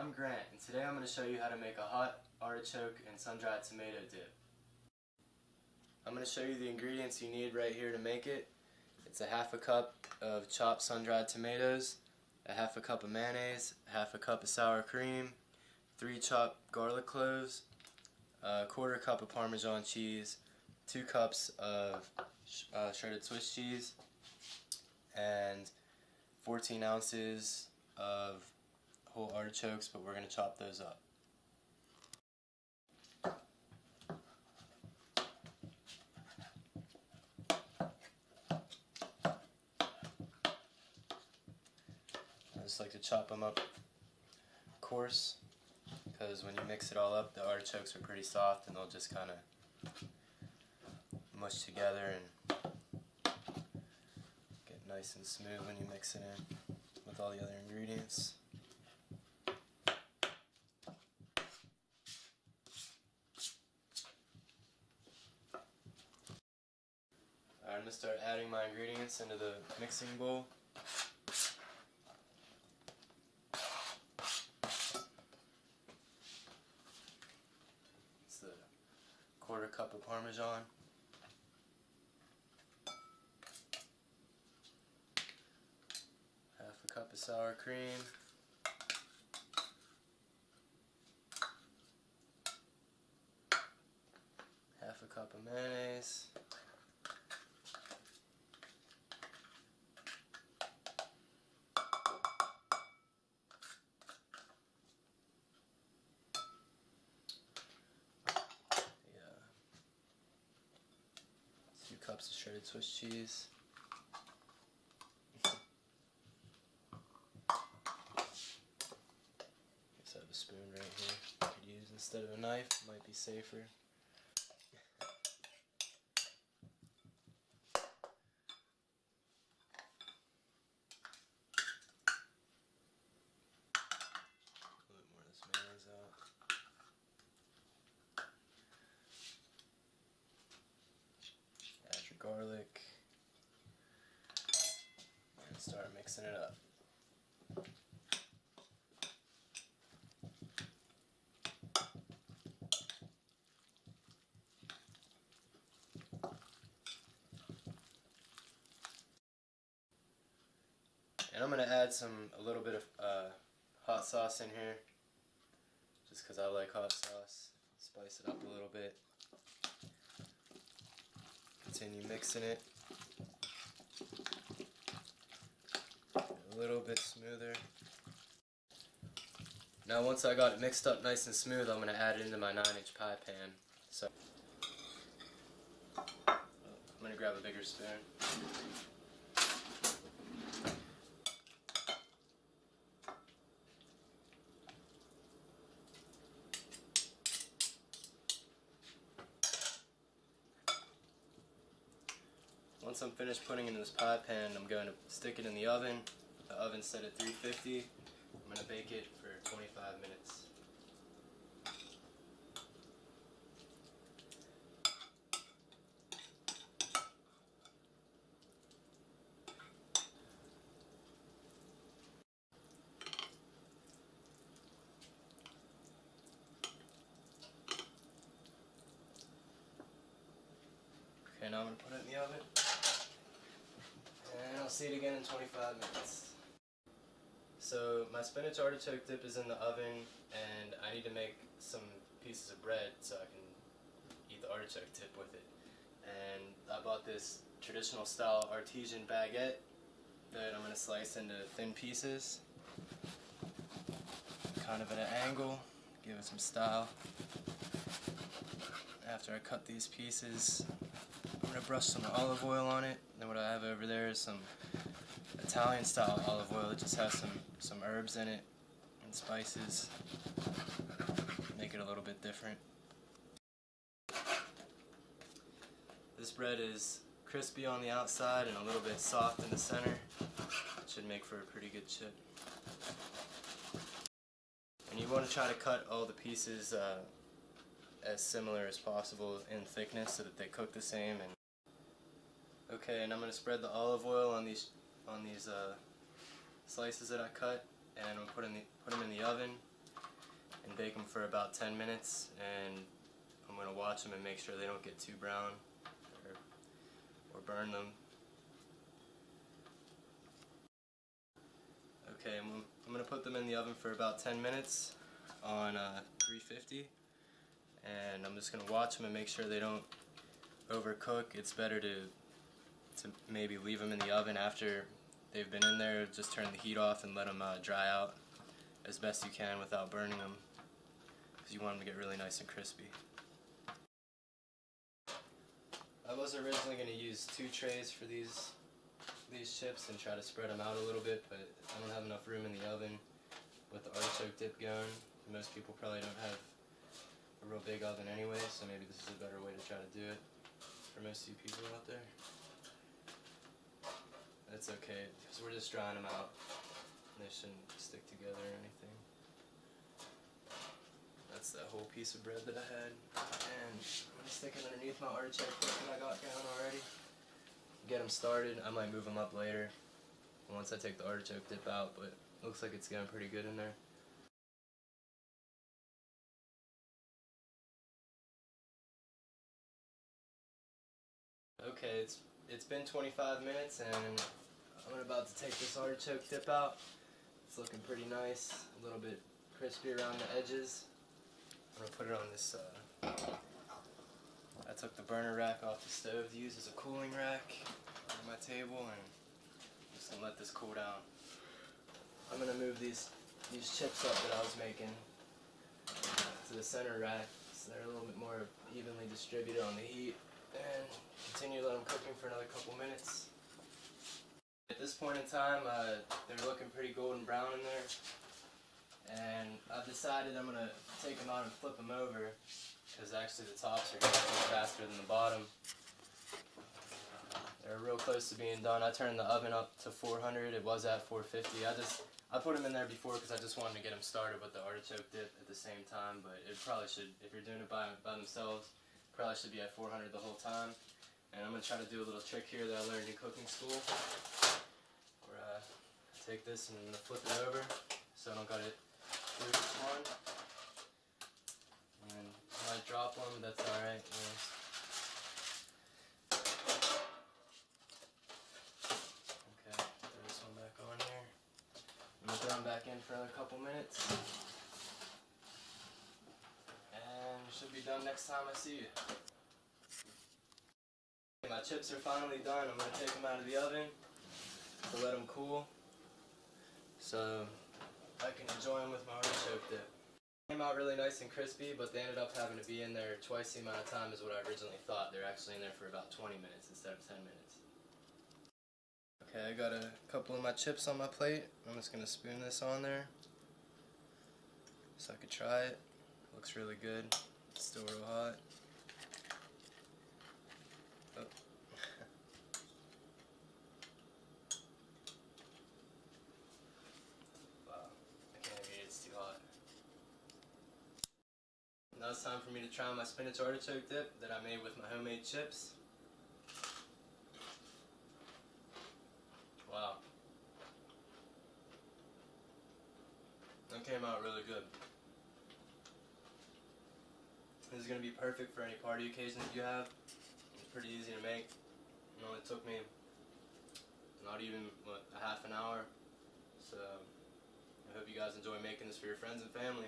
I'm Grant, and today I'm going to show you how to make a hot artichoke and sun-dried tomato dip. I'm going to show you the ingredients you need right here to make it. It's a half a cup of chopped sun-dried tomatoes, a half a cup of mayonnaise, half a cup of sour cream, 3 chopped garlic cloves, a quarter cup of parmesan cheese, 2 cups of shredded Swiss cheese, and 14 ounces of whole artichokes, but we're going to chop those up. I just like to chop them up coarse, because when you mix it all up, the artichokes are pretty soft and they'll just kind of mush together and get nice and smooth when you mix it in with all the other ingredients. Alright, I'm going to start adding my ingredients into the mixing bowl. It's the quarter cup of parmesan, half a cup of sour cream, half a cup of mayonnaise, two cups of shredded Swiss cheese, I have a spoon right here I could use instead of a knife, it might be safer. A little bit more of this mayonnaise out. Add your garlic and start mixing it up. And I'm going to add a little bit of hot sauce in here, just because I like hot sauce. Spice it up a little bit. Continue mixing it. A little bit smoother. Now once I got it mixed up nice and smooth, I'm going to add it into my 9-inch pie pan. So I'm going to grab a bigger spoon. Once I'm finished putting it in this pie pan, I'm going to stick it in the oven. The oven's set at 350. I'm going to bake it for 25 minutes. Okay, now I'm going to put it in the oven. And I'll see it again in 25 minutes. So my spinach artichoke dip is in the oven, and I need to make some pieces of bread so I can eat the artichoke dip with it. And I bought this traditional style artisan baguette that I'm going to slice into thin pieces, kind of at an angle, give it some style. After I cut these pieces, I'm going to brush some olive oil on it. Then what I have over there is some Italian style olive oil. It just has some herbs in it and spices. Make it a little bit different. This bread is crispy on the outside and a little bit soft in the center. It should make for a pretty good chip. And you want to try to cut all the pieces as similar as possible in thickness so that they cook the same. And okay, and I'm going to spread the olive oil on these slices that I cut, and I'm going to put them in the oven and bake them for about 10 minutes, and I'm going to watch them and make sure they don't get too brown or burn them. Okay, I'm going to put them in the oven for about 10 minutes on 350, and I'm just going to watch them and make sure they don't overcook. It's better to maybe leave them in the oven after they've been in there. Just turn the heat off and let them dry out as best you can without burning them, because you want them to get really nice and crispy. I was originally going to use 2 trays for these chips and try to spread them out a little bit, but I don't have enough room in the oven with the artichoke dip going. Most people probably don't have a real big oven anyway, so maybe this is a better way to try to do it for most of you people out there. That's okay, because we're just drying them out. They shouldn't stick together or anything. That's that whole piece of bread that I had, and I'm going to stick it underneath my artichoke dip that I got down already. Get them started. I might move them up later once I take the artichoke dip out, but it looks like it's going pretty good in there. Okay, it's been 25 minutes, and I'm about to take this artichoke dip out. It's looking pretty nice, a little bit crispy around the edges. I'm going to put it on this, I took the burner rack off the stove to use as a cooling rack on my table, and I'm just going to let this cool down. I'm going to move these chips up that I was making to the center rack so they're a little bit more evenly distributed on the heat, and continue to let them cooking for another couple minutes. At this point in time, they're looking pretty golden brown in there, and I've decided I'm going to take them out and flip them over, because actually the tops are going to cook faster than the bottom. They're real close to being done. I turned the oven up to 400. It was at 450. I put them in there before because I just wanted to get them started with the artichoke dip at the same time, but it probably should, if you're doing it by themselves, probably should be at 400 the whole time. And I'm going to try to do a little trick here that I learned in cooking school, where I take this and flip it over so I don't got it through each one. And I might drop one, but that's alright. Okay, throw this one back on here. I'm going to throw them back in for another couple minutes. And we should be done next time I see you. My chips are finally done. I'm going to take them out of the oven to let them cool so I can enjoy them with my artichoke dip. They came out really nice and crispy, but they ended up having to be in there twice the amount of time as what I originally thought. They're actually in there for about 20 minutes instead of 10 minutes. Okay, I got a couple of my chips on my plate. I'm just going to spoon this on there so I could try it. Looks really good. It's still real hot. Oh. Wow, I can't even eat it, it's too hot. Now it's time for me to try my spinach artichoke dip that I made with my homemade chips. Wow. That came out really good. This is going to be perfect for any party occasion that you have. It's pretty easy to make. It only took me not even, a half an hour. So I hope you guys enjoy making this for your friends and family.